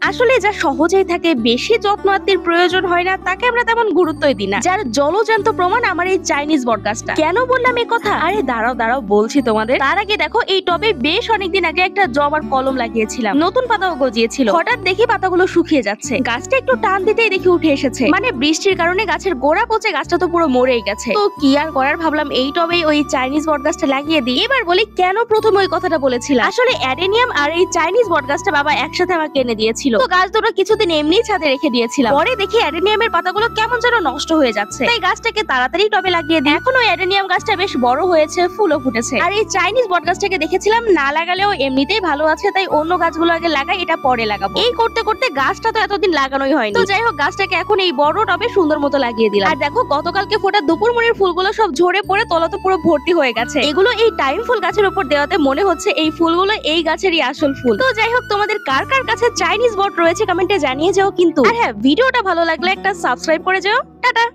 আসলে যা সহজেই থাকে বেশি যত্ন আত্মের প্রয়োজন হয় না তাকে আমরা তেমন গুরুত্বই দিই না। যার জলজান্ত প্রমাণ আমার এই চাইনিজ বটগাছটা। কেন বললাম এই কথা? আরে দাঁড়াও দাঁড়াও বলছি তোমাদের। তার আগে দেখো এই টবে বেশ অনেকদিন আগে একটা জবার কলম লাগিয়েছিলাম, নতুন পাতাও গজিয়েছিল। হঠাৎ দেখি পাতাগুলো শুকিয়ে যাচ্ছে, গাছটা একটু টান দিতেই দেখি উঠে এসেছে। মানে বৃষ্টির কারণে গাছের গোড়া পচে গাছটা তো পুরো মরেই গেছে। তো কি আর করার, ভাবলাম এই টবেই ওই চাইনিজ বটগাছটা লাগিয়ে দিই। এবার বলি কেন প্রথমে ওই কথাটা বলেছিলাম। আসলে অ্যাডেনিয়াম আর এই চাইনিজ বটগাছটা বাবা একসাথে আমাকে এনে দিয়েছিল। তো গাছ দুটো কিছুদিন এমনি ছাদে রেখে দিয়েছিলাম। পরে দেখি অ্যাডেনিয়ামের পাতাগুলো কেমন যেন নষ্ট হয়ে যাচ্ছে, তাই গাছটাকে তাড়াতাড়ি টবে লাগিয়ে দিই। এখন ওই অ্যাডেনিয়াম গাছটা বেশ বড় হয়েছে, ফুলও ফুটেছে। আর এই চাইনিজ বটগাছটাকে দেখেছিলাম না লাগালেও এমনিতেই ভালো আছে, তাই অন্য গাছগুলো আগে লাগাই, এটা পরে লাগাবো। এই করতে করতে গাছটা তো এতদিন লাগানোই হয়নি। তো যাই হোক, গাছটাকে এখন এই বড় টবে সুন্দর মতো লাগিয়ে দিলাম। আর দেখো গতকালকে ফোটা দুপুর মনের ফুলগুলো সব ঝরে পড়ে তলা তো পুরো ভর্তি হয়ে গেছে। এগুলো এই টাইম ফুল গাছের উপর দেওয়াতে মনে হচ্ছে এই ফুলগুলো এই গাছেরই আসল ফুল। তো যাই হোক, তোমাদের কার কার কাছে চাইনিজ বট রয়েছে কমেন্টে জানিয়ে যাও কিন্তু। আর হ্যাঁ, ভিডিওটা ভালো লাগলে একটা সাবস্ক্রাইব করে যাও। টাটা।